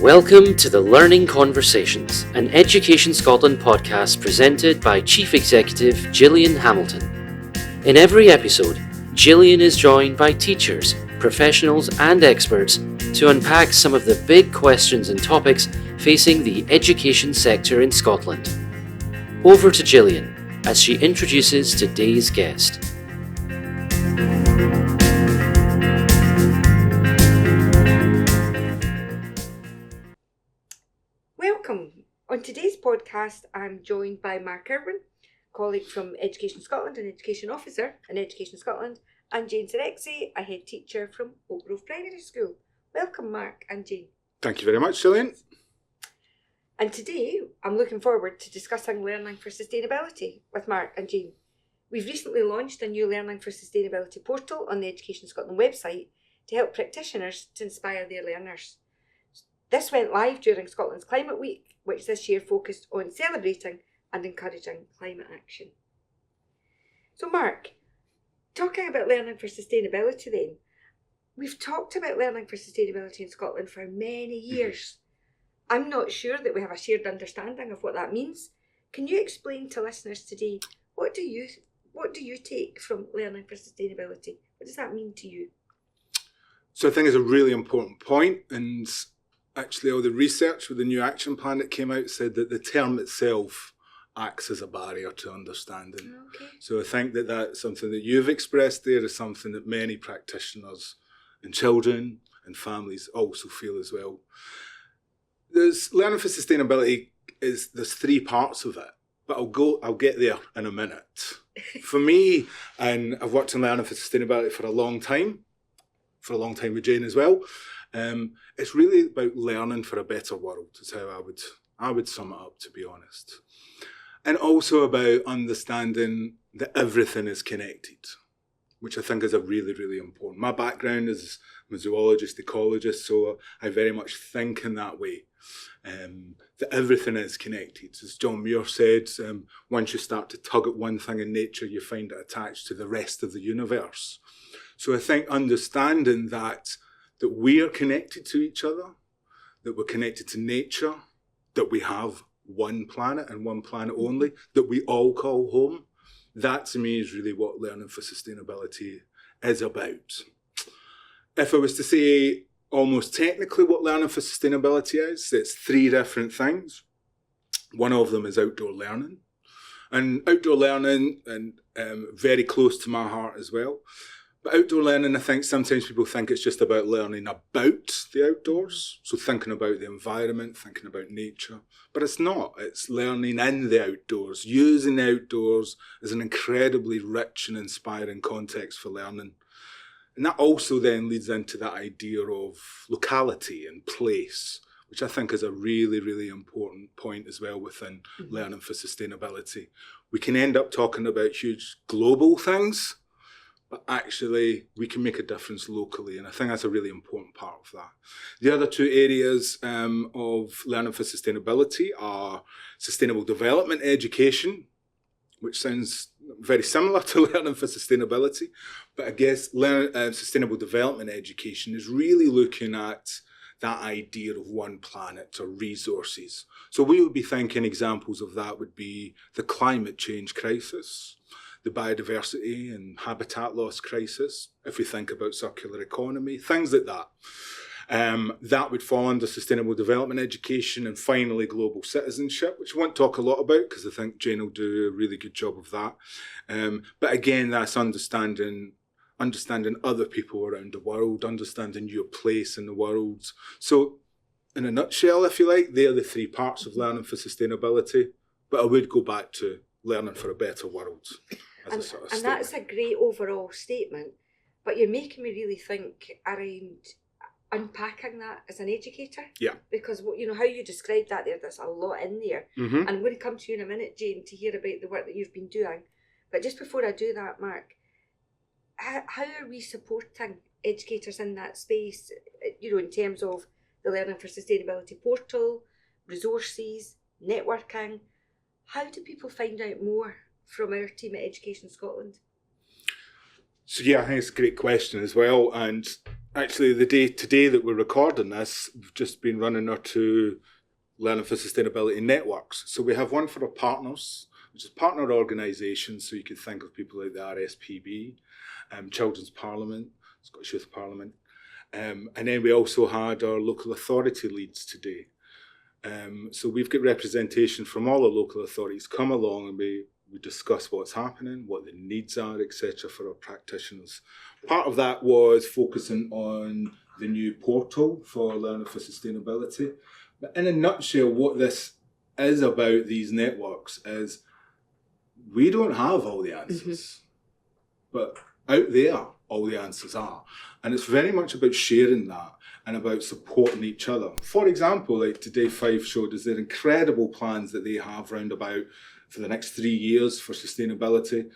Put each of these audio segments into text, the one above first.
Welcome to the Learning Conversations, an Education Scotland podcast presented by Chief Executive Gillian Hamilton. In every episode, Gillian is joined by teachers, professionals and experts to unpack some of the big questions and topics facing the education sector in Scotland. Over to Gillian as she introduces today's guest. Welcome. On today's podcast, I'm joined by Mark Irwin, colleague from Education Scotland and Education Officer in Education Scotland, and Jane Cerexhe, a head teacher from Oakgrove Primary School. Welcome, Mark and Jane. Thank you very much, Gillian. And today, I'm looking forward to discussing Learning for Sustainability with Mark and Jane. We've recently launched a new Learning for Sustainability portal on the Education Scotland website to help practitioners to inspire their learners. This went live during Scotland's Climate Week, which this year focused on celebrating and encouraging climate action. So Mark, talking about Learning for Sustainability then, we've talked about Learning for Sustainability in Scotland for many years. I'm not sure that we have a shared understanding of what that means. Can you explain to listeners today, what do you take from Learning for Sustainability? What does that mean to you? So I think it's a really important point, and actually all the research with the new action plan that came out said that the term itself acts as a barrier to understanding. Okay. So I think that that's something that you've expressed there is something that many practitioners and children and families also feel as well. There's Learning for Sustainability there's three parts of it, but I'll get there in a minute. For me, and I've worked in Learning for Sustainability for a long time with Jane as well. It's really about learning for a better world, is how I would sum it up, to be honest. And also about understanding that everything is connected, which I think is a really, really important. My background is I'm a zoologist, ecologist, so I very much think in that way, that everything is connected. As John Muir said, once you start to tug at one thing in nature, you find it attached to the rest of the universe. So I think understanding that we are connected to each other, that we're connected to nature, that we have one planet and one planet only, that we all call home, that to me is really what Learning for Sustainability is about. If I was to say almost technically what Learning for Sustainability is, it's three different things. One of them is outdoor learning. And outdoor learning, and very close to my heart as well. But outdoor learning, I think sometimes people think it's just about learning about the outdoors. So thinking about the environment, thinking about nature. But it's not. It's learning in the outdoors, using the outdoors as an incredibly rich and inspiring context for learning. And that also then leads into that idea of locality and place, which I think is a really, really important point as well within Learning for Sustainability. We can end up talking about huge global things, but actually we can make a difference locally, and I think that's a really important part of that. The other two areas of Learning for Sustainability are sustainable development education, which sounds very similar to Learning for Sustainability, but I guess sustainable development education is really looking at that idea of one planet or resources. So we would be thinking examples of that would be the climate change crisis, the biodiversity and habitat loss crisis, if we think about circular economy, things like that. That would fall under sustainable development education, and finally global citizenship, which I won't talk a lot about because I think Jane will do a really good job of that. But again, that's understanding other people around the world, understanding your place in the world. So in a nutshell, if you like, they're the three parts of Learning for Sustainability, but I would go back to learning for a better world. And that's a great overall statement, but you're making me really think around unpacking that as an educator. Yeah. Because how you described that there's a lot in there. Mm-hmm. And I'm going to come to you in a minute, Jane, to hear about the work that you've been doing. But just before I do that, Mark, how are we supporting educators in that space, in terms of the Learning for Sustainability portal, resources, networking? How do people find out more from our team at Education Scotland? So yeah, I think it's a great question as well. And actually, the day today that we're recording this, we've just been running our 2 Learning for Sustainability networks. So we have one for our partners, which is partner organisations. So you could think of people like the RSPB, Children's Parliament, Scottish Youth Parliament. And then we also had our local authority leads today. So we've got representation from all the local authorities come along, and we discuss what's happening, what the needs are, etc. for our practitioners. Part of that was focusing on the new portal for Learning for Sustainability. But in a nutshell, what this is about, these networks, is we don't have all the answers, but out there, all the answers are. And it's very much about sharing that and about supporting each other. For example, like today, Five showed us their incredible plans that they have round about for the next 3 years for sustainability.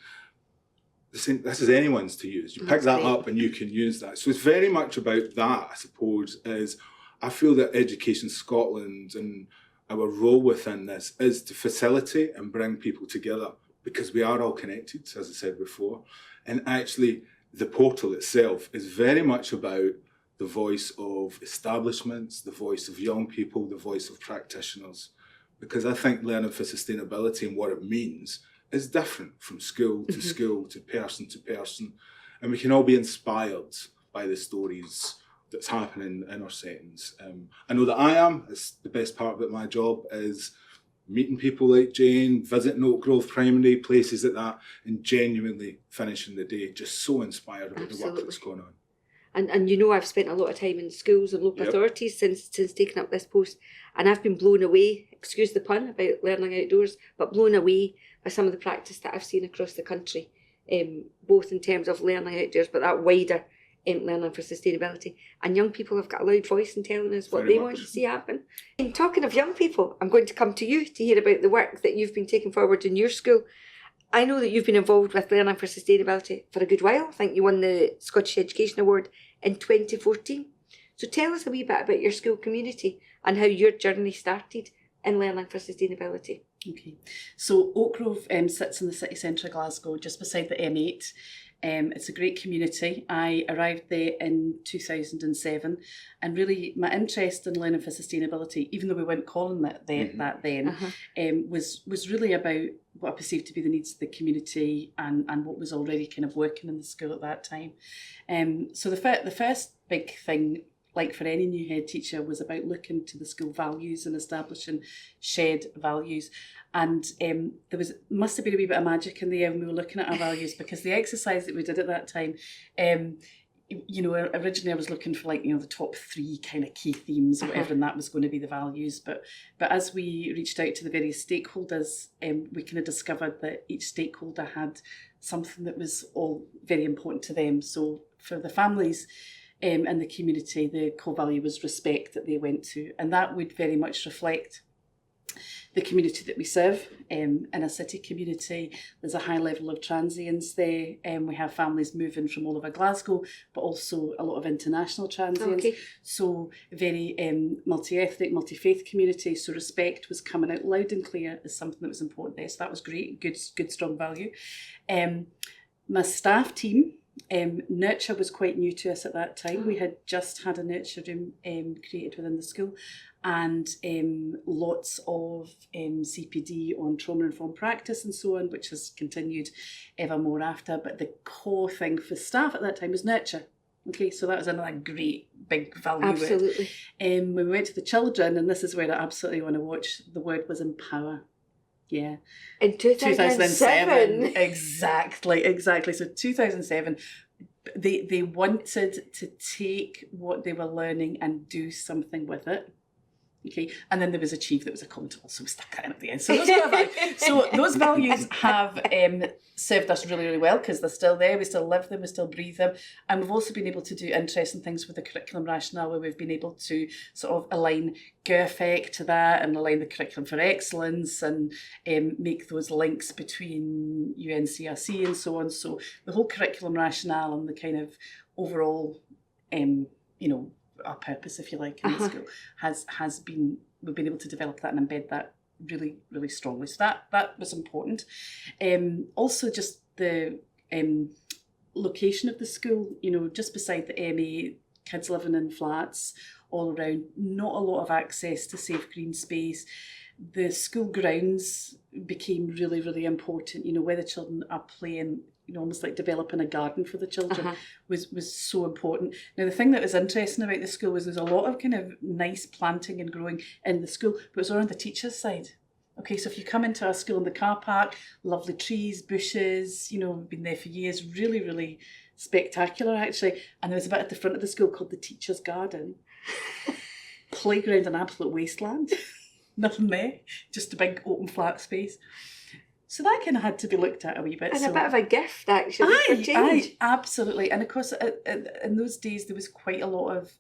This is anyone's to use. You pick that up and you can use that. So it's very much about that, I suppose, is I feel that Education Scotland and our role within this is to facilitate and bring people together, because we are all connected, as I said before. And actually, the portal itself is very much about the voice of establishments, the voice of young people, the voice of practitioners. Because I think learning for sustainability and what it means is different from school to school, to person, and we can all be inspired by the stories that's happening in our settings. I know that I am. It's the best part about my job is meeting people like Jane, visiting Oakgrove Primary, places like that, and genuinely finishing the day just so inspired about the work that's going on. And you know, I've spent a lot of time in schools and local authorities since taking up this post, and I've been blown away, excuse the pun about learning outdoors, but blown away by some of the practice that I've seen across the country, both in terms of learning outdoors, but that wider learning for sustainability. And young people have got a loud voice in telling us what they want to see happen. And talking of young people, I'm going to come to you to hear about the work that you've been taking forward in your school. I know that you've been involved with Learning for Sustainability for a good while. I think you won the Scottish Education Award in 2014. So tell us a wee bit about your school community and how your journey started in Learning for Sustainability. Okay, so Oakgrove sits in the city centre of Glasgow, just beside the M8. It's a great community. I arrived there in 2007, and really my interest in learning for sustainability, even though we weren't calling that then, was really about what I perceived to be the needs of the community and what was already kind of working in the school at that time. So the first big thing, like for any new head teacher, was about looking to the school values and establishing shared values. And there must have been a wee bit of magic in the air when we were looking at our values, because the exercise that we did at that time, originally I was looking for the top 3 kind of key themes, whatever, and that was going to be the values. But as we reached out to the various stakeholders, we kind of discovered that each stakeholder had something that was all very important to them. So for the families and the community, the core value was respect that they went to, and that would very much reflect the community that we serve. In a city community, there's a high level of transients there, and we have families moving from all over Glasgow, but also a lot of international transients. So very multi-ethnic, multi-faith community, so respect was coming out loud and clear as something that was important there. So that was great, good strong value. My staff team, nurture was quite new to us at that time. We had just had a nurture room created within the school, and lots of CPD on trauma-informed practice and so on, which has continued ever more after. But the core thing for staff at that time was nurture. Okay, so that was another great big value. Absolutely. When we went to the children, and this is where I absolutely want to watch, the word was empower. Yeah. In 2007. Exactly. So 2007, they wanted to take what they were learning and do something with it. Okay, and then there was achieve that was a comment also stuck that in at the end. So those values have served us really, really well, because they're still there. We still live them, we still breathe them, and we've also been able to do interesting things with the curriculum rationale, where we've been able to sort of align GERFEC to that and align the curriculum for excellence and make those links between UNCRC and so on. So the whole curriculum rationale and the kind of overall, our purpose, if you like, in the school has been, we've been able to develop that and embed that really, really strongly. So that was important. Also just the location of the school, just beside the MA, kids living in flats all around, not a lot of access to safe green space. The school grounds became really, really important, where the children are playing, almost like developing a garden for the children was so important. Now, the thing that was interesting about the school was there's a lot of kind of nice planting and growing in the school, but it was all on the teachers' side. Okay, so if you come into our school in the car park, lovely trees, bushes, we've been there for years, really, really spectacular actually. And there was a bit at the front of the school called the teacher's garden. Playground, an absolute wasteland. Nothing there, just a big open flat space. So that kind of had to be looked at a wee bit. And a bit of a gift, actually, for change. Aye, absolutely. And of course, in those days, there was quite a lot of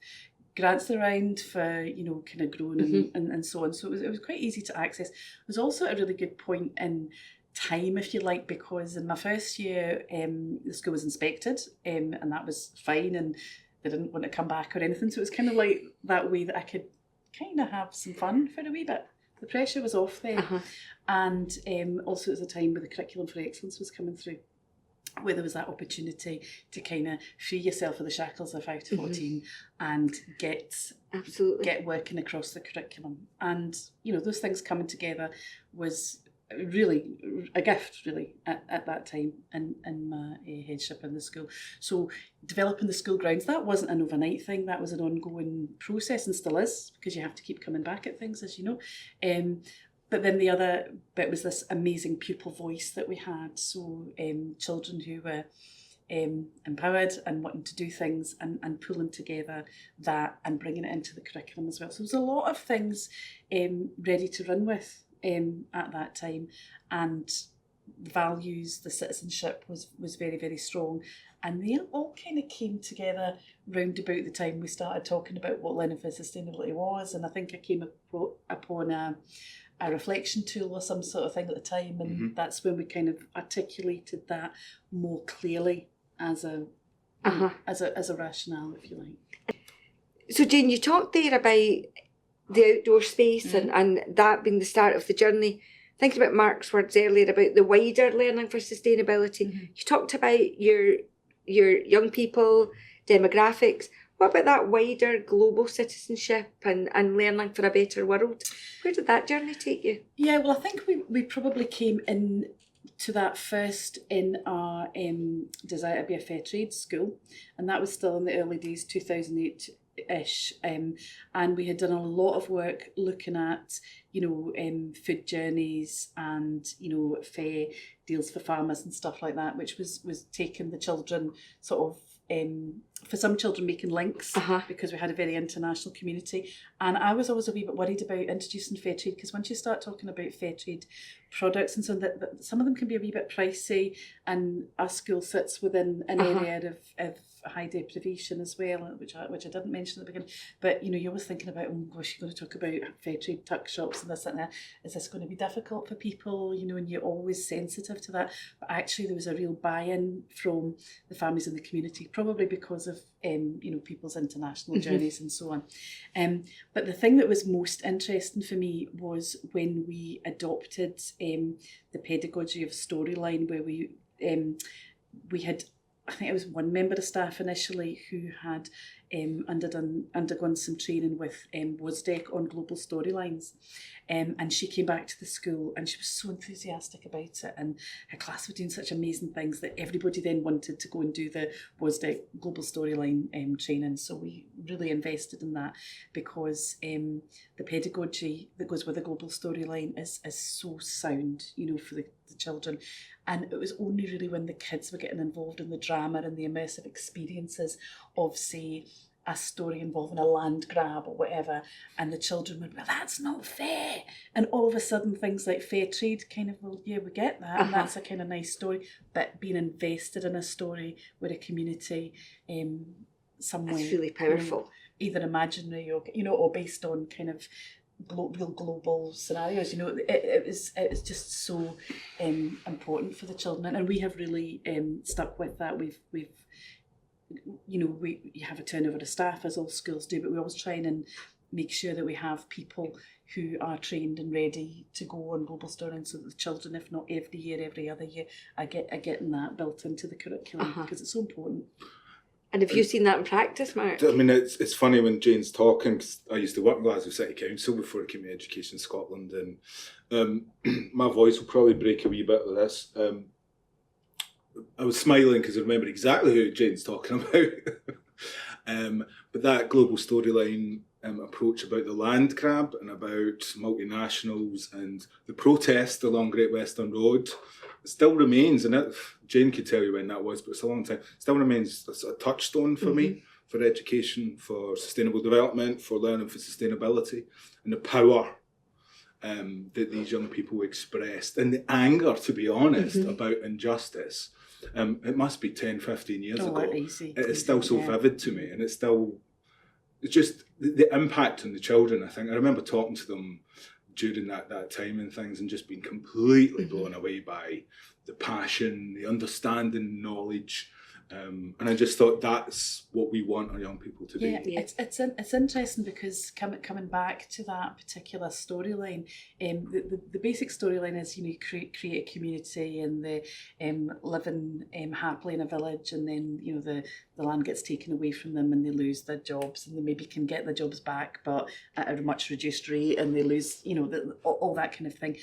grants around for, kind of growing and so on. So it was quite easy to access. It was also a really good point in time, if you like, because in my first year, the school was inspected, and that was fine, and they didn't want to come back or anything. So it was kind of like that way that I could kind of have some fun for a wee bit. The pressure was off there. And also it was a time where the curriculum for excellence was coming through, where there was that opportunity to kind of free yourself of the shackles of 5 to 14 and get working across the curriculum. And, those things coming together was really a gift, really, at that time in my headship in the school. So developing the school grounds, that wasn't an overnight thing, that was an ongoing process and still is, because you have to keep coming back at things, as you know. But then the other bit was this amazing pupil voice that we had. So children who were empowered and wanting to do things and pulling together that and bringing it into the curriculum as well. So there was a lot of things ready to run with at that time, and the values, the citizenship was very, very strong, and they all kind of came together round about the time we started talking about what learning for sustainability was. And I think I came upon a reflection tool or some sort of thing at the time, and that's when we kind of articulated that more clearly as a rationale, if you like. So Jane, you talked there about the outdoor space and that being the start of the journey. Thinking about Mark's words earlier about the wider learning for sustainability, you talked about your young people, demographics. What about that wider global citizenship and learning for a better world? Where did that journey take you? Yeah, well, I think we probably came in to that first in our desire to be a fair trade school, and that was still in the early days, 2008-ish, and we had done a lot of work looking at food journeys and fair deals for farmers and stuff like that, which was taking the children sort of for some children making links, because we had a very international community. And I was always a wee bit worried about introducing fair trade, because once you start talking about fair trade products and so on, that some of them can be a wee bit pricey, and our school sits within an area of high deprivation as well, which I didn't mention at the beginning. But you're always thinking about, oh gosh, you're going to talk about fair trade tuck shops and this and that. Is this going to be difficult for people? And you're always sensitive to that. But actually there was a real buy-in from the families in the community, probably because of people's international journeys and so on. But the thing that was most interesting for me was when we adopted the pedagogy of storyline, where we had, I think it was one member of staff initially who had undergone some training with WSDEC on global storylines, and she came back to the school and she was so enthusiastic about it, and her class were doing such amazing things that everybody then wanted to go and do the WSDEC global storyline training. So we really invested in that, because the pedagogy that goes with a global storyline is so sound, for the children. And it was only really when the kids were getting involved in the drama and the immersive experiences of, say, a story involving a land grab or whatever, and the children would, well, that's not fair. And all of a sudden things like fair trade kind of, well, yeah, we get that, and that's a kind of nice story. But being invested in a story with a community somewhere, that's really powerful. Either imaginary or, or based on kind of real global scenarios, it was just so important for the children, and we have really stuck with that. We have a turnover of staff, as all schools do, but we always try and make sure that we have people who are trained and ready to go on global storyline, so that the children, if not every year, every other year, are getting that built into the curriculum, because it's so important. And have you seen that in practice, Mark? I mean, it's funny when Jane's talking, 'cause I used to work in Glasgow City Council before I came to Education Scotland, and my voice will probably break a wee bit with this. I was smiling because I remember exactly who Jane's talking about. But that global storyline approach about the land grab and about multinationals and the protest along Great Western Road, it still remains, and Jane could tell you when that was, but it's a long time, still remains a touchstone for me, for education, for sustainable development, for learning for sustainability, and the power that these young people expressed, and the anger, to be honest, about injustice. It must be 10, 15 years ago. It's still so vivid to me, and it's just the impact on the children. I think I remember talking to them during that time and things, and just being completely blown away by the passion, the understanding, knowledge. And I just thought that's what we want our young people to be. Yeah, it's interesting because coming back to that particular storyline, the basic storyline is, you create a community and they living happily in a village, and then the land gets taken away from them and they lose their jobs, and they maybe can get their jobs back but at a much reduced rate, and they lose all that kind of thing.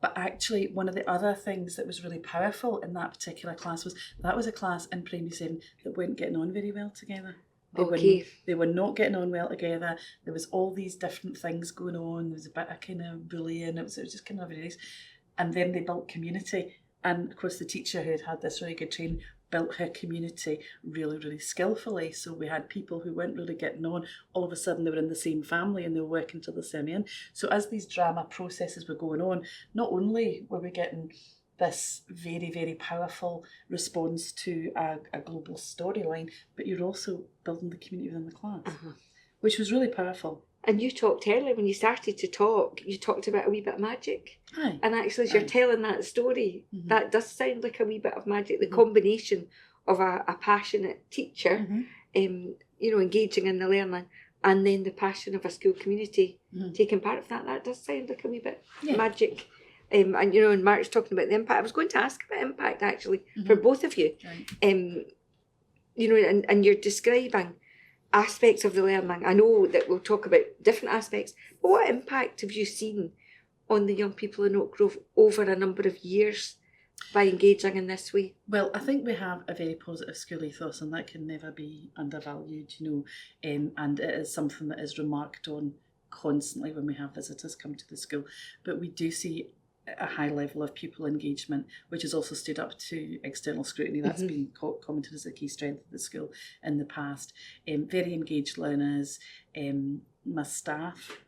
But actually, one of the other things that was really powerful in that particular class was a class in primary 7 that weren't getting on very well together. They were not getting on well together. There was all these different things going on. There was a bit of kind of bullying. It was just kind of very nice. And then they built community. And of course, the teacher who had this really good training built her community really, really skillfully. So we had people who weren't really getting on. All of a sudden, they were in the same family and they were working to the same end. So as these drama processes were going on, not only were we getting this very, very powerful response to a global storyline, but you're also building the community within the class, which was really powerful. And you talked earlier, when you started to talk, you talked about a wee bit of magic. Aye. And actually, as you're telling that story, that does sound like a wee bit of magic. The combination of a passionate teacher, engaging in the learning, and then the passion of a school community taking part of that does sound like a wee bit magic. And Mark's talking about the impact. I was going to ask about impact actually for both of you. Right. And you're describing aspects of the learning. I know that we'll talk about different aspects, but what impact have you seen on the young people in Oakgrove over a number of years by engaging in this way? Well, I think we have a very positive school ethos, and that can never be undervalued, and it is something that is remarked on constantly when we have visitors come to the school. But we do see a high level of pupil engagement, which has also stood up to external scrutiny. That's been commented as a key strength of the school in the past. Very engaged learners. My staff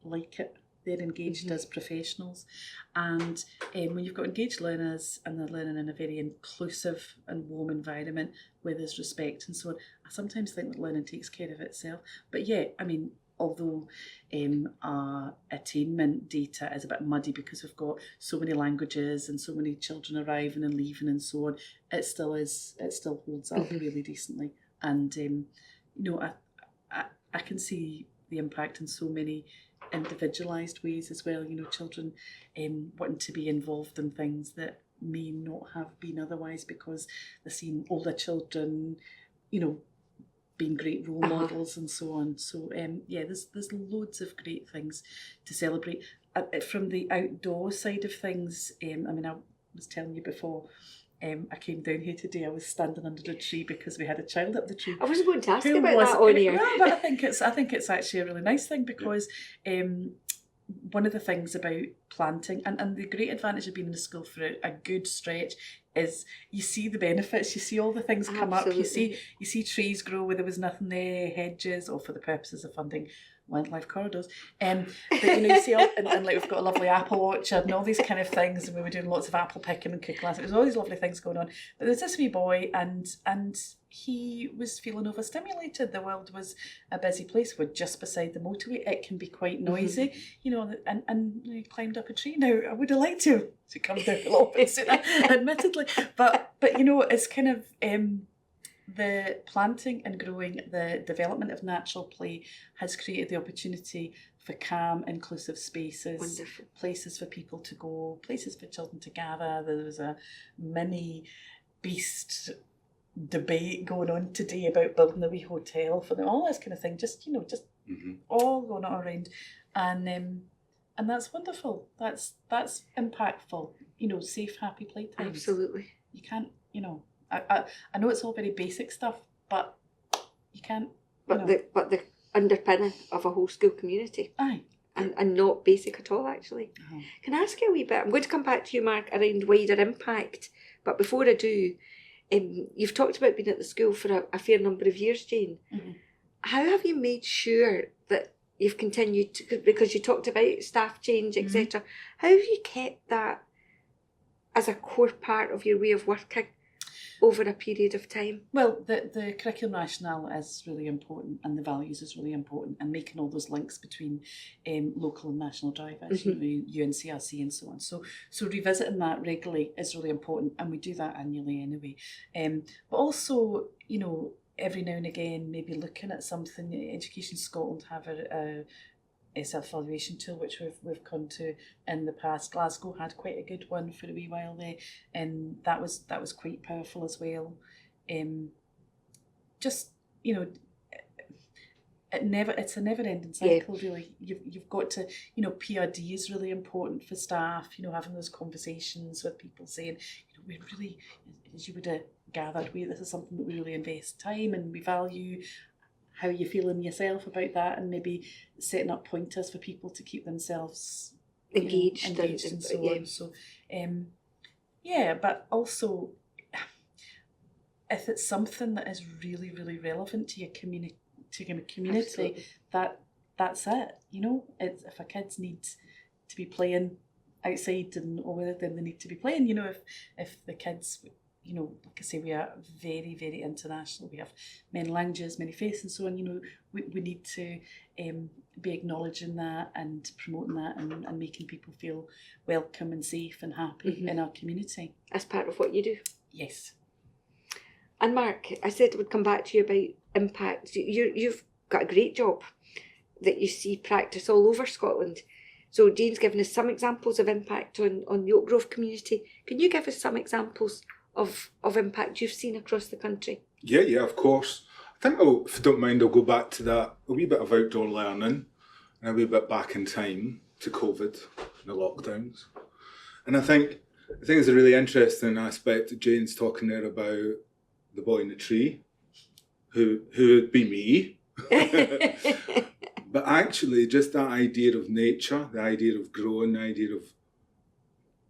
like it. They're engaged as professionals. And when you've got engaged learners and they're learning in a very inclusive and warm environment where there's respect and so on, I sometimes think that learning takes care of itself. But yeah, I mean, although our attainment data is a bit muddy because we've got so many languages and so many children arriving and leaving and so on, it still holds up really decently. And I can see the impact in so many individualised ways as well. Children wanting to be involved in things that may not have been otherwise because they're seeing older children, being great role models and so on. So there's loads of great things to celebrate. From the outdoor side of things, I was telling you before, I came down here today. I was standing under a tree because we had a child up the tree. I was going to ask you about that on here. No, but I think it's actually a really nice thing because one of the things about planting and the great advantage of being in the school for a good stretch is you see the benefits, you see all the things come up, you see trees grow where there was nothing there, hedges, or for the purposes of funding wildlife corridors. But you see all, and like we've got a lovely apple orchard and all these kind of things, and we were doing lots of apple picking and cooking last. It was all these lovely things going on. But there's this wee boy and he was feeling overstimulated. The world was a busy place. We're just beside the motorway. It can be quite noisy, and he climbed up a tree. Now, I would have liked to come down a little bit sooner, admittedly. But it's kind of the planting and growing, the development of natural play has created the opportunity for calm, inclusive spaces, wonderful places for people to go, places for children to gather. There was a mini beast debate going on today about building a wee hotel for them, all this kind of thing, just all going on around, and that's wonderful. That's impactful. Safe, happy playtimes. Absolutely. You can't. I know it's all very basic stuff, but you can't. But the underpinning of a whole school community. Aye. And not basic at all, actually. Uh-huh. Can I ask you a wee bit? I'm going to come back to you, Mark, around wider impact. But before I do, you've talked about being at the school for a fair number of years, Jane. Mm-hmm. How have you made sure that you've continued to, because you talked about staff change, etc. How have you kept that as a core part of your way of working over a period of time? Well, the curriculum rationale is really important, and the values is really important, and making all those links between local and national drivers, UNCRC and so on. So revisiting that regularly is really important, and we do that annually anyway. But also, every now and again, maybe looking at something. Education Scotland have a self-evaluation tool which we've come to in the past. Glasgow had quite a good one for a wee while there, and that was quite powerful as well. It's a never-ending cycle, really. You've got to, PRD is really important for staff. Having those conversations with people, saying, we really, as you would have gathered, this is something that we really invest time and we value. How are you feeling yourself about that, and maybe setting up pointers for people to keep themselves engaged and so on. So, but also, if it's something that is really, really relevant to your community, Absolutely. that's it. If our kids need to be playing outside and over, then they need to be playing. If the kids, like I say, we are very, very international. We have many languages, many faiths and so on. We need to be acknowledging that and promoting that and making people feel welcome and safe and happy in our community. As part of what you do. Yes. And Mark, I said I would come back to you about impact. You've got a great job that you see practice all over Scotland. So Jane's given us some examples of impact on the Oakgrove community. Can you give us some examples of impact you've seen across the country? Yeah, of course. I think, if you don't mind, I'll go back to that, a wee bit of outdoor learning and a wee bit back in time to COVID and the lockdowns. And I think it's a really interesting aspect that Jane's talking there about the boy in the tree, who would be me. But actually, just that idea of nature, the idea of growing, the idea of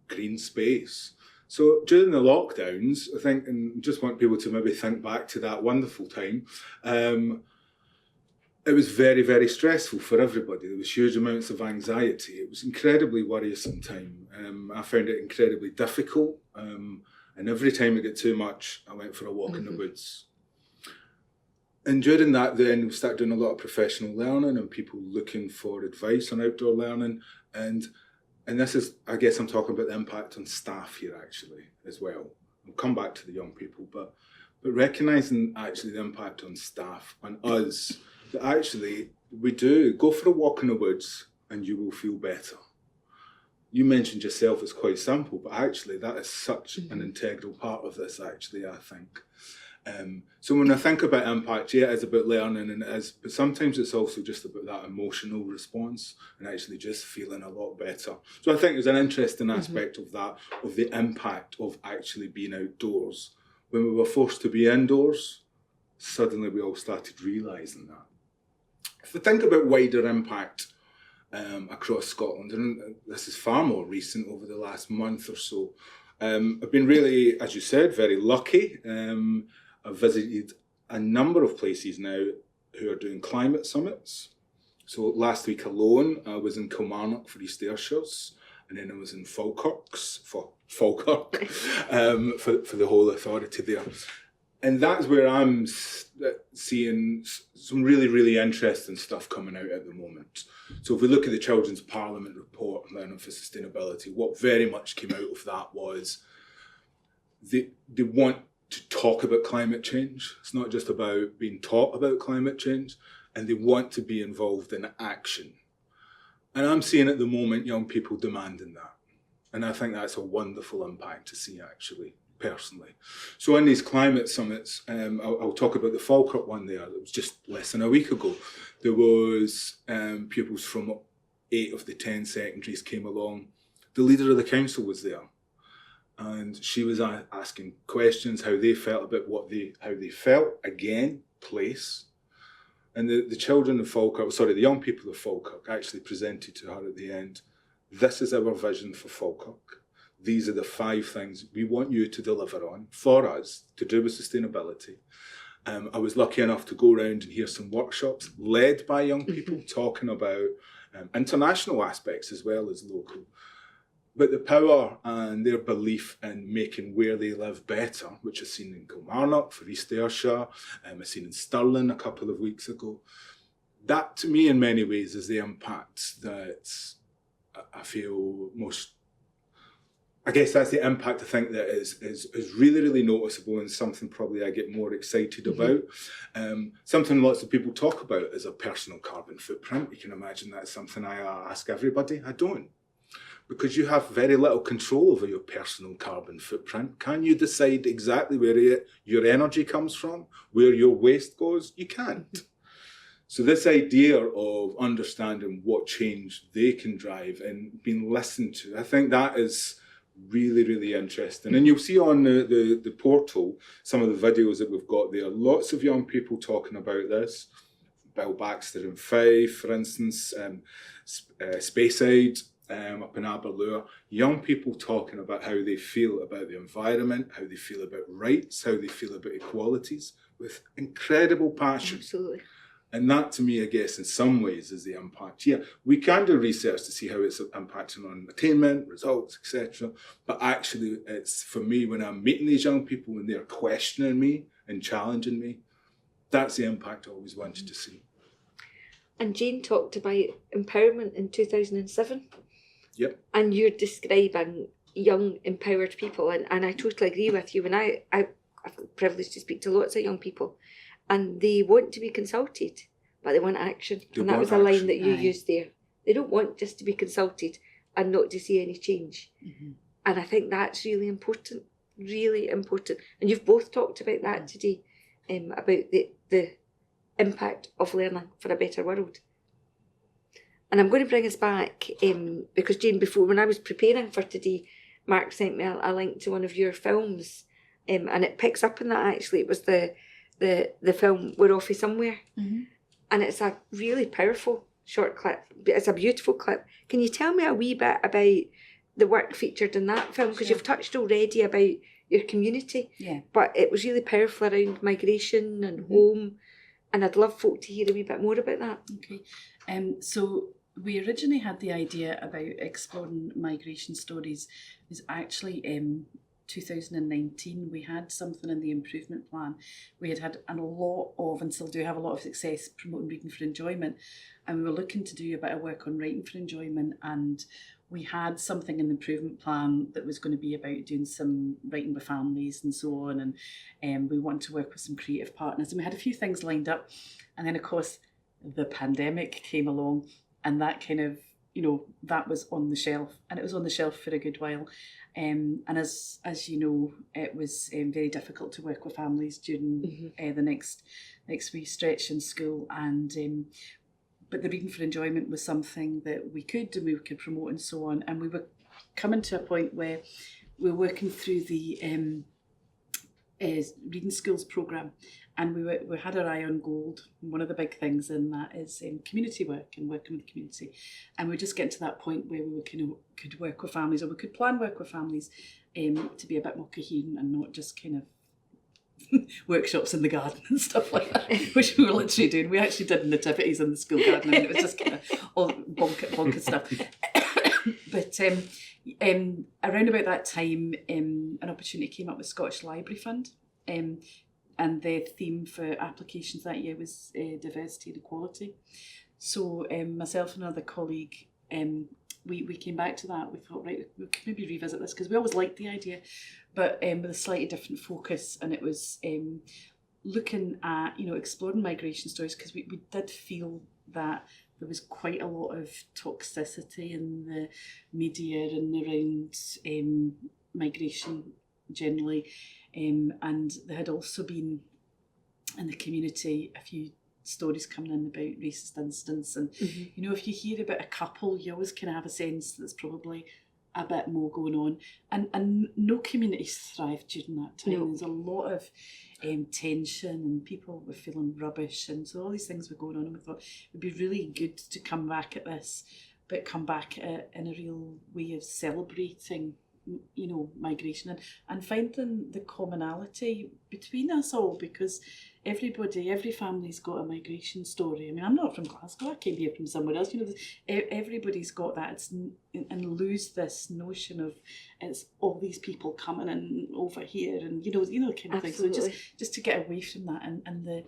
green space. So during the lockdowns, I think, and just want people to maybe think back to that wonderful time, it was very, very stressful for everybody. There was huge amounts of anxiety. It was incredibly worrisome time. I found it incredibly difficult. And every time it got too much, I went for a walk in the woods. And during that, then we started doing a lot of professional learning and people looking for advice on outdoor learning. And this is, I guess I'm talking about the impact on staff here actually as well. I'll come back to the young people, but recognising actually the impact on staff, on us, that actually we do go for a walk in the woods and you will feel better. You mentioned yourself it's quite simple, but actually that is such an integral part of this actually, I think. So when I think about impact, yeah, it's about learning and it is, but sometimes it's also just about that emotional response and actually just feeling a lot better. So I think there's an interesting aspect of that, of the impact of actually being outdoors. When we were forced to be indoors, suddenly we all started realising that. If we think about wider impact across Scotland, and this is far more recent over the last month or so, I've been really, as you said, very lucky. I've visited a number of places now who are doing climate summits. So last week alone, I was in Kilmarnock for East Ayrshires, and then I was in Falkirk for the whole authority there. And that's where I'm seeing some really, really interesting stuff coming out at the moment. So if we look at the Children's Parliament report on Learning for Sustainability, what very much came out of that was they want to talk about climate change. It's not just about being taught about climate change, and they want to be involved in action. And I'm seeing at the moment young people demanding that. And I think that's a wonderful impact to see actually. personally. So in these climate summits, I'll talk about the Falkirk one there. It was just less than a week ago. There was pupils from 8 of the 10 secondaries came along. The leader of the council was there, and she was asking questions, how they felt about how they felt, again, place. And the children of Falkirk, the young people of Falkirk actually presented to her at the end, this is our vision for Falkirk. These are the 5 things we want you to deliver on for us to do with sustainability. I was lucky enough to go around and hear some workshops led by young people talking about international aspects as well as local. But the power and their belief in making where they live better, which I've seen in Kilmarnock for East Ayrshire, I've seen in Stirling a couple of weeks ago. That, to me, in many ways, is the impact that I feel most. I guess that's the impact I think that is really, really noticeable, and something probably I get more excited about. Something lots of people talk about is a personal carbon footprint. You can imagine that's something I ask everybody. I don't. Because you have very little control over your personal carbon footprint. Can you decide exactly where your energy comes from, where your waste goes? You can't. So this idea of understanding what change they can drive and being listened to, I think that is really, really interesting. And you'll see on the portal some of the videos that we've got there. Lots of young people talking about this. Bill Baxter in Fife, for instance, Speyside, up in Aberlour, young people talking about how they feel about the environment, how they feel about rights, how they feel about equalities, with incredible passion. Absolutely. And that, to me, I guess, in some ways is the impact. Yeah, we can do research to see how it's impacting on attainment, results, etc. But actually, it's, for me, when I'm meeting these young people and they're questioning me and challenging me, that's the impact I always wanted to see. And Jane talked about empowerment in 2007. Yep. And you're describing young, empowered people. And I totally agree with you. And I'm privileged to speak to lots of young people. And they want to be consulted, but they want action. And that was a line that you used there. They don't want just to be consulted and not to see any change. And I think that's really important, really important. And you've both talked about that today, about the impact of learning for a better world. And I'm going to bring us back, because Jane, before, when I was preparing for today, Mark sent me a link to one of your films, and it picks up on that actually. It was the film We're Off Somewhere. And it's a really powerful short clip. It's a beautiful clip. Can you tell me a wee bit about the work featured in that film? Because you've touched already about your community, but it was really powerful around migration and home. And I'd love folk to hear a wee bit more about that. Okay. So we originally had the idea about exploring migration stories. It was actually 2019. We had something in the improvement plan. We had a lot of, and still do have a lot of success promoting reading for enjoyment. And we were looking to do a bit of work on writing for enjoyment. And we had something in the improvement plan that was going to be about doing some writing with families and so on. And we wanted to work with some creative partners. And we had a few things lined up. And then, of course, the pandemic came along, and that kind of, that was on the shelf. And it was on the shelf for a good while. And as you know, it was very difficult to work with families during the next wee stretch in school. And but the reading for enjoyment was something that we could promote and so on. And we were coming to a point where we were working through the reading skills programme, and we had our eye on gold. One of the big things in that is community work and working with the community. And we're just getting to that point where we could work with families, or we could plan work with families to be a bit more coherent and not just kind of workshops in the garden and stuff like that, which we were literally doing. We actually did nativities in the school garden, and it was just kind of all bonker stuff. But around about that time, an opportunity came up with Scottish Library Fund, and the theme for applications that year was diversity and equality. So myself and another colleague, we came back to that. We thought, right, we could maybe revisit this, because we always liked the idea, but with a slightly different focus. And it was looking at, exploring migration stories, because we did feel that there was quite a lot of toxicity in the media and around migration generally. And there had also been in the community a few stories coming in about racist incidents. And, you know, if you hear about a couple, you always kind of have a sense that there's probably a bit more going on. And no communities thrived during that time. No. There's a lot of tension and people were feeling rubbish. And so all these things were going on. And we thought it would be really good to come back at this, but come back in a real way of celebrating, you know, migration and finding the commonality between us all, because every family's got a migration story. I mean, I'm not from Glasgow, I came here from somewhere else. You know, everybody's got that. And lose this notion of it's all these people coming in over here, and you know, kind of Absolutely. thing. So just to get away from that and the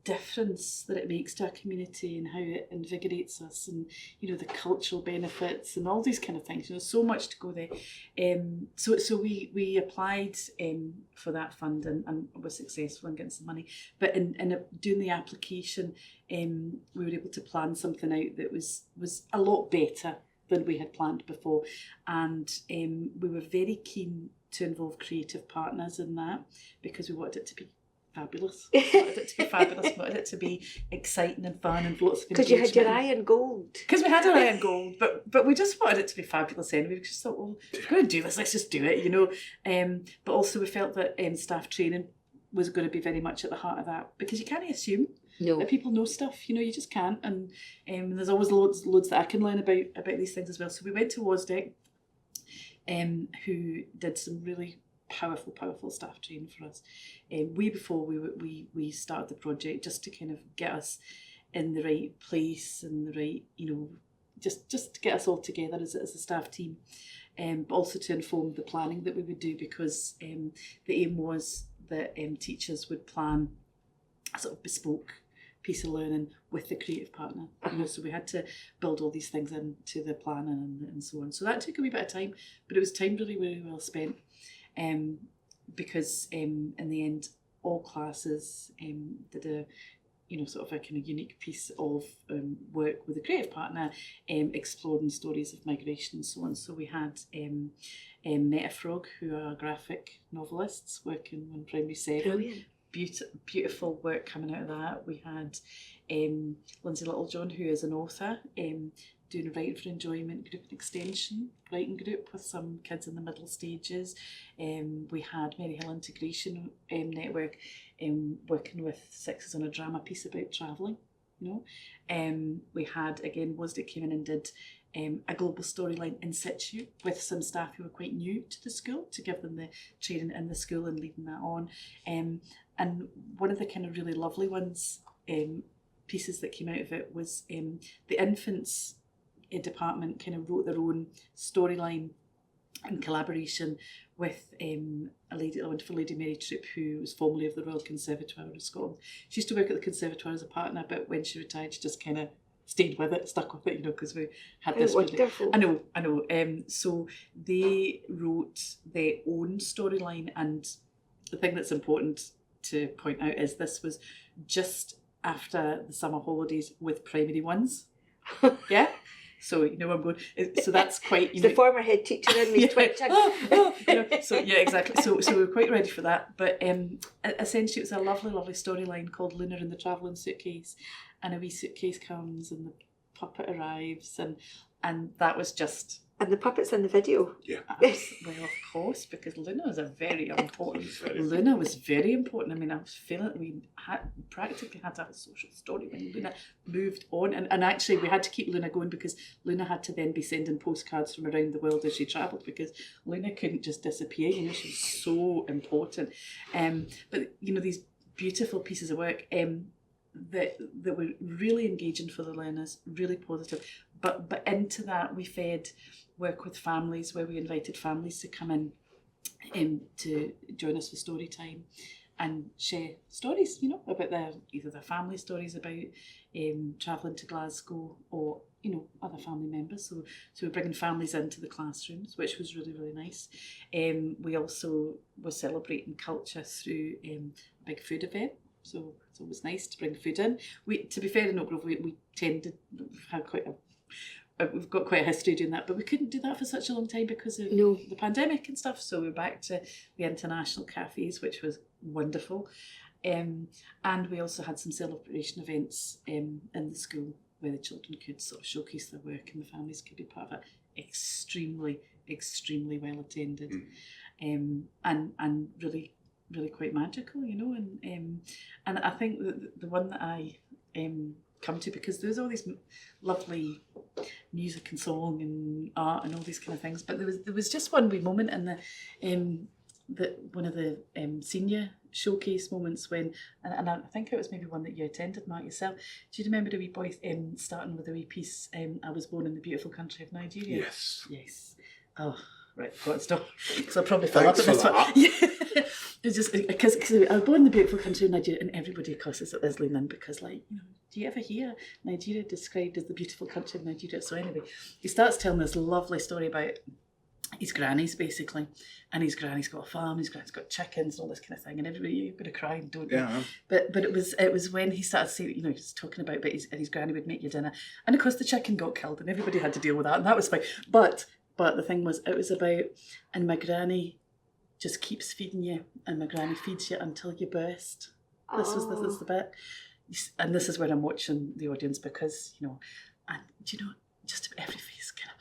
difference that it makes to our community and how it invigorates us, and you know, the cultural benefits and all these kind of things. You know, so much to go there. So we applied for that fund and were successful in getting some money. But in doing the application, we were able to plan something out that was a lot better than we had planned before, and we were very keen to involve creative partners in that, because we wanted it to be fabulous. We wanted it to be fabulous. We wanted it to be exciting and fun and lots of engagement. Because you had your eye in gold. Because we had our eye in gold, but we just wanted it to be fabulous anyway. We just thought, well, if we're going to do this, let's just do it, you know. But also we felt that staff training was going to be very much at the heart of that, because you can't assume that people know stuff. You know, you just can't. And there's always loads that I can learn about these things as well. So we went to WASDEC, who did some really powerful staff training for us way before we started the project, just to kind of get us in the right place and the right, you know, just to get us all together as a staff team, but also to inform the planning that we would do, because the aim was that teachers would plan a sort of bespoke piece of learning with the creative partner. You know, so we had to build all these things into the planning and so on. So that took a wee bit of time, but it was time really well spent. Because in the end, all classes did a, you know, sort of a kind of unique piece of work with a creative partner, exploring stories of migration and so on. So we had Metafrog, who are graphic novelists working on Primary 7. Brilliant. Beautiful work coming out of that. We had Lindsay Littlejohn, who is an author, doing a Writing for Enjoyment group and extension writing group with some kids in the middle stages. We had Mary Hill Integration Network working with sixes on a drama piece about travelling. You know, we had, again, WASDEC came in and did a global storyline in situ with some staff who were quite new to the school, to give them the training in the school and leading that on. And one of the kind of really lovely ones, pieces that came out of it, was the infants department kind of wrote their own storyline in collaboration with a wonderful lady, Mary Troop, who was formerly of the Royal Conservatoire of Scotland. She used to work at the Conservatoire as a partner, but when she retired, she just kind of stayed with it, stuck with it, you know, because we had this. Wonderful. Really, I know. So they wrote their own storyline, and the thing that's important to point out is this was just after the summer holidays with primary ones. Yeah. So you know where I'm going. So that's quite. The former head teacher in me twitching. You know, so yeah, exactly. So we were quite ready for that. But essentially, it was a lovely storyline called Luna and the Travelling Suitcase, and a wee suitcase comes, and the puppet arrives, and that was just. And the puppet's in the video. Yeah. Well, of course, because Luna was a very important. Luna was very important. I mean, I was feeling we practically had to have a social story when Luna moved on, and actually we had to keep Luna going, because Luna had to then be sending postcards from around the world as she travelled, because Luna couldn't just disappear. You know, she was so important. But you know, these beautiful pieces of work. That were really engaging for the learners, really positive. But into that we fed work with families, where we invited families to come in to join us for story time and share stories, you know, about either their family stories about travelling to Glasgow, or you know, other family members. So we're bringing families into the classrooms, which was really nice. We also were celebrating culture through a big food event. So it's always nice to bring food in. To be fair, in Oakgrove, we tended to have quite a we've got quite a history doing that, but we couldn't do that for such a long time because of No. the pandemic and stuff. So we're back to the international cafes, which was wonderful. And we also had some celebration events in the school where the children could sort of showcase their work and the families could be part of it. Extremely, extremely well attended, and really, really quite magical, you know. And I think that the one that I come to, because there was all these lovely music and song and art and all these kind of things, but there was just one wee moment in the one of the senior showcase moments when, and I think it was maybe one that you attended, Mark, yourself. Do you remember the wee boy starting with a wee piece, I was born in the beautiful country of Nigeria? Yes. Oh, right, got to stop, because I'll probably fall up at this one. Yeah. It's just because I was born in the beautiful country of Nigeria, and everybody, of course, is leaning in because, like, you know, do you ever hear Nigeria described as the beautiful country of Nigeria? So anyway, he starts telling this lovely story about his grannies, basically, and his granny's got a farm, his granny's got chickens and all this kind of thing, and everybody, you're going to cry, don't you? Yeah. But it was when he started saying, you know, he's talking about his granny would make you dinner, and of course the chicken got killed, and everybody had to deal with that, and that was fine. But the thing was, it was about, and my granny just keeps feeding you, and my granny feeds you until you burst. This is the bit, and this is where I'm watching the audience, because, you know, and do you know, just every face kind of.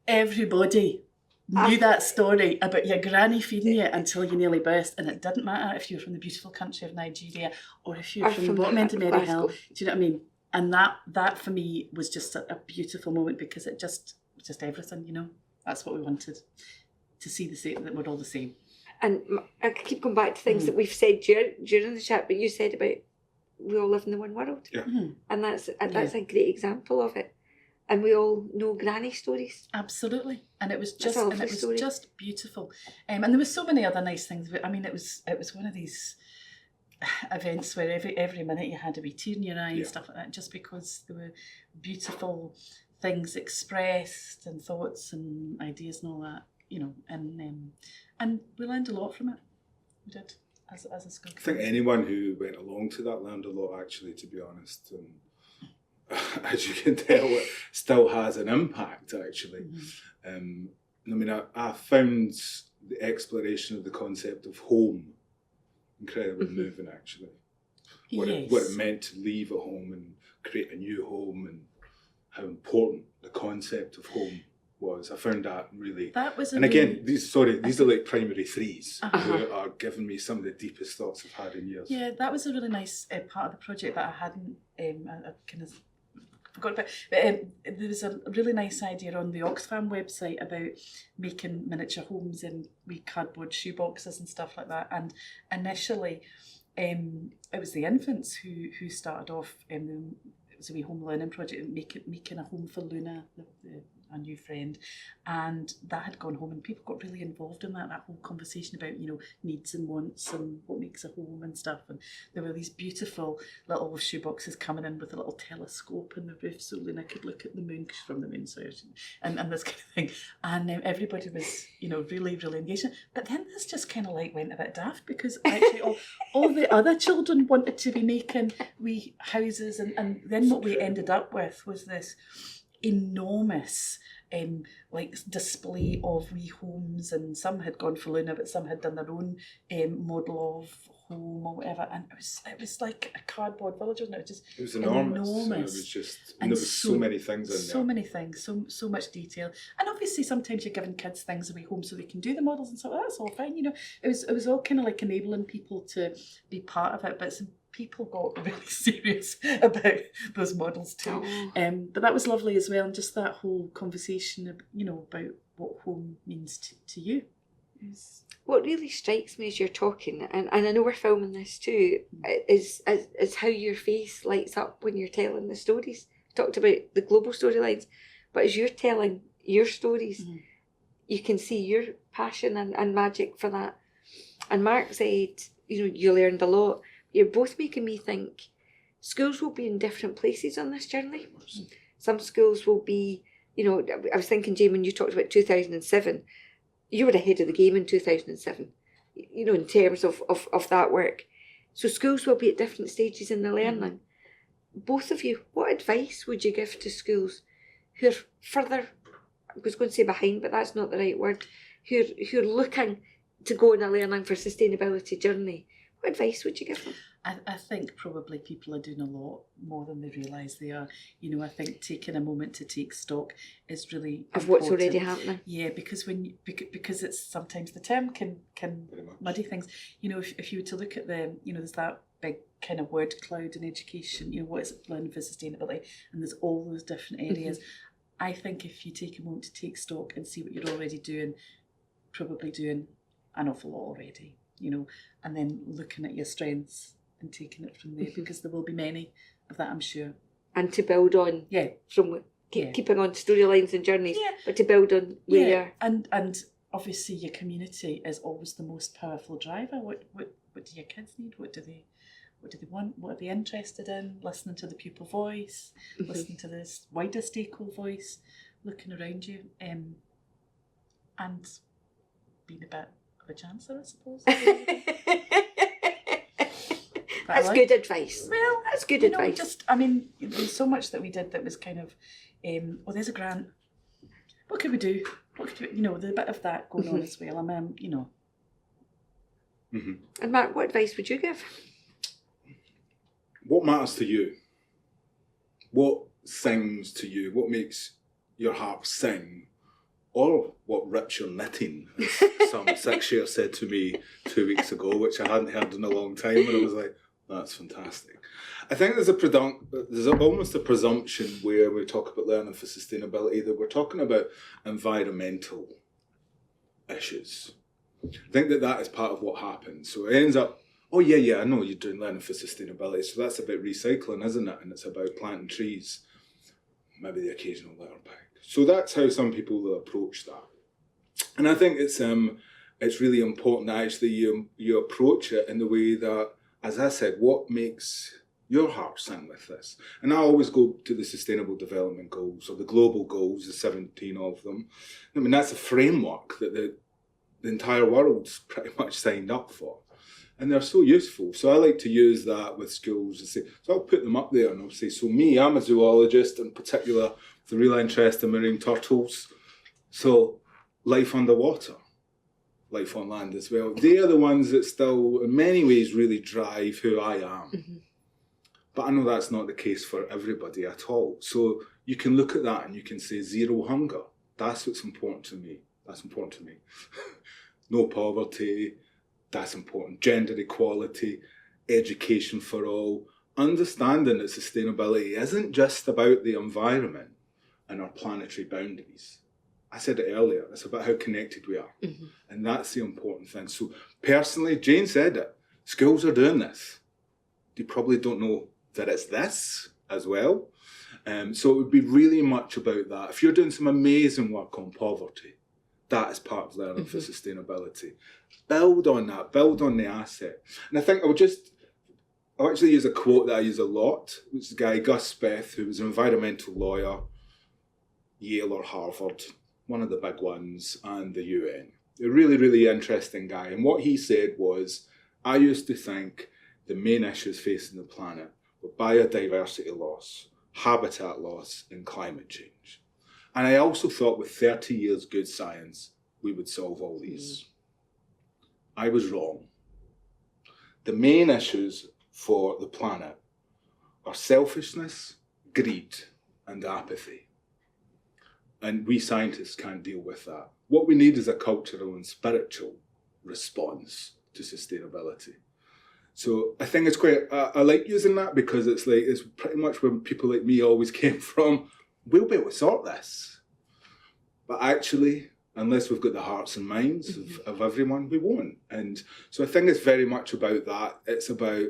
Everybody knew that story about your granny feeding you until you nearly burst, and it didn't matter if you were from the beautiful country of Nigeria or if you were from the bottom end of Maryhill. Do you know what I mean? And that for me was just a beautiful moment, because it just everything, you know. That's what we wanted, to see the same, that we're all the same. And I keep going back to things that we've said during the chat, but you said about we all live in the one world, and that's a great example of it. And we all know granny stories. Absolutely, and it was just beautiful. And there was so many other nice things. I mean, it was one of these events where every minute you had a wee tear in your eye and stuff like that, just because there were beautiful things expressed and thoughts and ideas and all that, you know. And we learned a lot from it. We did as a school. I think anyone who went along to that learned a lot, actually, to be honest. And as you can tell, it still has an impact, actually. I mean, I found the exploration of the concept of home incredibly moving, actually. What it meant to leave a home and create a new home, and how important the concept of home was. I found that really. That was. And again, these are like primary threes who are giving me some of the deepest thoughts I've had in years. Yeah, that was a really nice part of the project that I hadn't. I kind of forgot about. But there was a really nice idea on the Oxfam website about making miniature homes in wee cardboard shoeboxes and stuff like that. And initially, it was the infants who started off. It was a wee home learning project, making a home for Luna, a new friend, and that had gone home, and people got really involved in that whole conversation about, you know, needs and wants and what makes a home and stuff. And there were these beautiful little shoeboxes coming in with a little telescope in the roof so Luna could look at the moon, because she's from the moon, so and this kind of thing. And everybody was, you know, really, really engaged. But then this just kind of like went a bit daft, because actually all the other children wanted to be making wee houses, and then what we ended up with was this enormous like display of wee homes, and some had gone for Luna, but some had done their own model of home or whatever, and it was like a cardboard village, wasn't it? It was enormous. And it was just, and there was so many things in there. So many things, so much detail. And obviously sometimes you're giving kids things away home so they can do the models and stuff. That's all fine, you know. It was all kind of like enabling people to be part of it, but some people got really serious about those models too. But that was lovely as well, and just that whole conversation, you know, about what home means to you. What really strikes me as you're talking, and I know we're filming this too, is how your face lights up when you're telling the stories. You talked about the global storylines, but as you're telling your stories, you can see your passion and magic for that. And Mark said, you know, you learned a lot. You're both making me think schools will be in different places on this journey. Some schools will be, you know, I was thinking, Jane, when you talked about 2007, you were ahead of the game in 2007, you know, in terms of that work. So schools will be at different stages in the learning. Both of you, what advice would you give to schools who are further, I was going to say behind, but that's not the right word, who are looking to go on a learning for sustainability journey, what advice would you give them? I think probably people are doing a lot more than they realise they are. You know, I think taking a moment to take stock is really Of important. what's already happening. Yeah, because because it's sometimes the term can muddy things. You know, if you were to look at there's that big kind of word cloud in education. You know, what is it, learning for sustainability, and there's all those different areas. Mm-hmm. I think if you take a moment to take stock and see what you're already doing, probably doing an awful lot already. You know, and then looking at your strengths and taking it from there, because there will be many of that, I'm sure. And to build on, from keeping on storylines and journeys, but to build on where you're. And obviously your community is always the most powerful driver. What do your kids need? What do they want? What are they interested in? Listening to the pupil voice, listening to this wider stakeholder voice, looking around you, and being a bit of a chancellor, I suppose. That's good advice. Well, that's good advice. There's so much that we did that was kind of, there's a grant. What could we do? There's a bit of that going on as well. And Mark, what advice would you give? What matters to you? What sings to you? What makes your heart sing? Or what rips your knitting, as some Cerexhe said to me 2 weeks ago, which I hadn't heard in a long time, and I was like, that's fantastic. I think there's almost a presumption where we talk about learning for sustainability that we're talking about environmental issues. I think that is part of what happens. So it ends up, oh yeah, I know you're doing learning for sustainability, so that's about recycling, isn't it? And it's about planting trees, maybe the occasional litter bag. So that's how some people will approach that. And I think it's really important that actually you approach it in the way that, as I said, what makes your heart sing with this? And I always go to the Sustainable Development Goals, or the global goals, the 17 of them. I mean, that's a framework that the entire world's pretty much signed up for. And they're so useful. So I like to use that with schools and say, so I'll put them up there and I'll say, so I'm a zoologist, in particular, with a real interest in marine turtles. So life underwater, life on land as well. They are the ones that still, in many ways, really drive who I am. Mm-hmm. But I know that's not the case for everybody at all. So you can look at that and you can say zero hunger. That's what's important to me. That's important to me. No poverty. That's important. Gender equality, education for all, understanding that sustainability isn't just about the environment and our planetary boundaries. I said it earlier, it's about how connected we are. Mm-hmm. And that's the important thing. So personally, Jane said it, schools are doing this. They probably don't know that it's this as well. So it would be really much about that. If you're doing some amazing work on poverty, that is part of learning for sustainability. Build on that, build on the asset. And I think I'll actually use a quote that I use a lot, which is the guy Gus Speth, who was an environmental lawyer, Yale or Harvard, one of the big ones, and the UN. A really, really interesting guy. And what he said was, I used to think the main issues facing the planet were biodiversity loss, habitat loss, and climate change. And I also thought with 30 years good science, we would solve all these. I was wrong. The main issues for the planet are selfishness, greed, and apathy. And we scientists can't deal with that. What we need is a cultural and spiritual response to sustainability. So I think it's quite, I like using that because it's pretty much where people like me always came from. We'll be able to sort this. But actually, unless we've got the hearts and minds of everyone, we won't. And so I think it's very much about that. It's about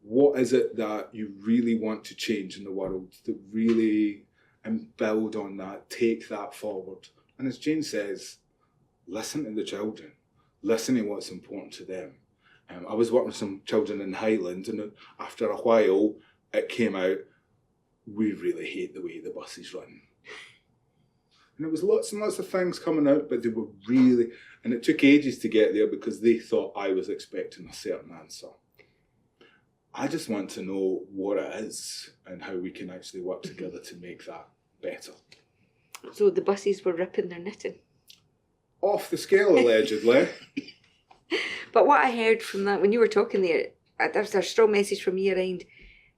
what is it that you really want to change in the world, that really, and build on that, take that forward. And as Jane says, listen to the children, listen to what's important to them. I was working with some children in Highland, and after a while, it came out, we really hate the way the buses run. And there was lots and lots of things coming out, but they were really, and it took ages to get there because they thought I was expecting a certain answer. I just want to know what it is and how we can actually work together to make that better. So the buses were ripping their knitting. Off the scale, allegedly. But what I heard from that, when you were talking there, there's a strong message from me around,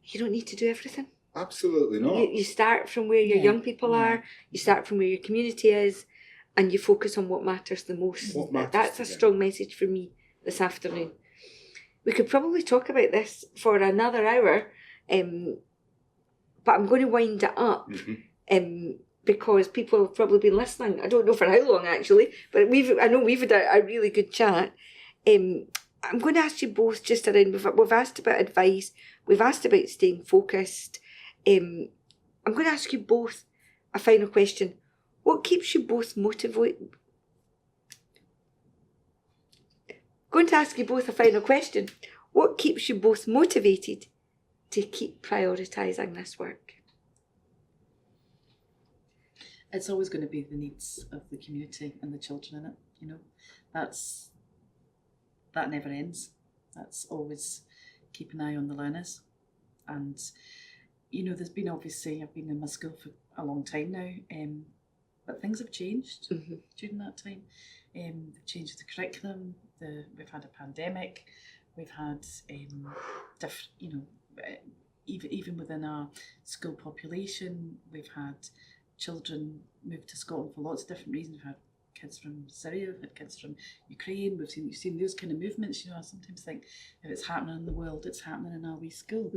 you don't need to do everything. Absolutely not. You start from where your young people are, you start from where your community is, and you focus on what matters the most. That's a strong message for me this afternoon. We could probably talk about this for another hour, but I'm going to wind it up because people have probably been listening. I don't know for how long actually, but I know we've had a really good chat. I'm going to ask you both just around, we've asked about advice, we've asked about staying focused. I'm going to ask you both a final question. What keeps you both motivated? Going to ask you both a final question. What keeps you both motivated to keep prioritising this work? It's always going to be the needs of the community and the children in it. You know, that never ends. That's always keep an eye on the learners. And, you know, there's been obviously, I've been in my school for a long time now, but things have changed during that time. They've changed the curriculum. We've had a pandemic. We've had even within our school population, we've had children move to Scotland for lots of different reasons. We've had kids from Syria, we've had kids from Ukraine. You've seen those kind of movements. You know, I sometimes think if it's happening in the world, it's happening in our wee school.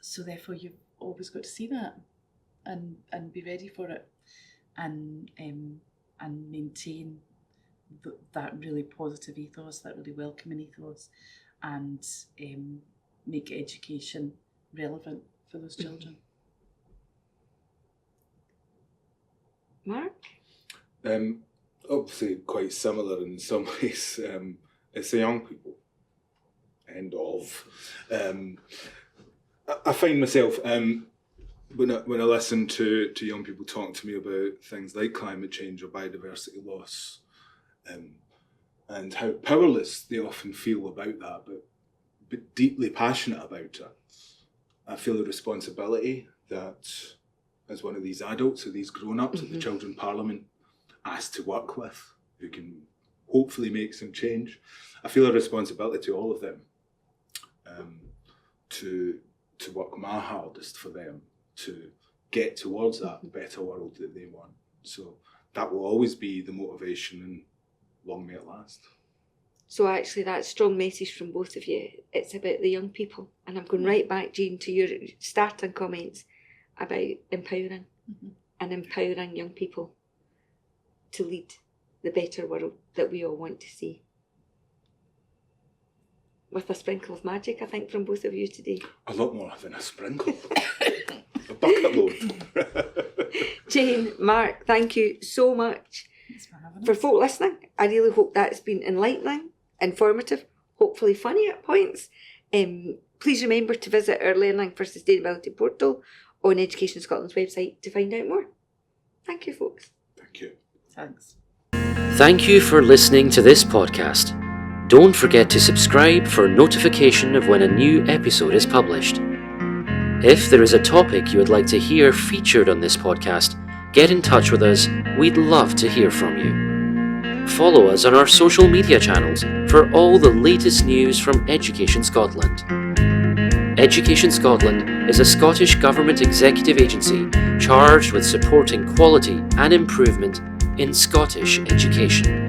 So therefore, you've always got to see that and be ready for it, and maintain that really positive ethos, that really welcoming ethos, and make education relevant for those children. Mark? Obviously quite similar in some ways. It's the young people. End of. I find myself, when I listen to young people talking to me about things like climate change or biodiversity loss, and how powerless they often feel about that, but deeply passionate about it, I feel a responsibility that, as one of these adults or these grown-ups that the Children's Parliament asked to work with, who can hopefully make some change, I feel a responsibility to all of them to work my hardest for them to get towards that better world that they want. So that will always be the motivation, and long may it last. So actually that strong message from both of you, it's about the young people. And I'm going right back, Jean, to your starting comments about empowering and empowering young people to lead the better world that we all want to see. With a sprinkle of magic, I think, from both of you today. A lot more than a sprinkle. A bucket load. Jane, Mark, thank you so much. Thanks for having us. For folk listening, I really hope that's been enlightening, informative, hopefully funny at points. Please remember to visit our Learning for Sustainability portal on Education Scotland's website to find out more. Thank you, folks. Thank you. Thanks. Thank you for listening to this podcast. Don't forget to subscribe for notification of when a new episode is published. If there is a topic you would like to hear featured on this podcast, get in touch with us. We'd love to hear from you. Follow us on our social media channels for all the latest news from Education Scotland. Education Scotland is a Scottish Government executive agency charged with supporting quality and improvement in Scottish education.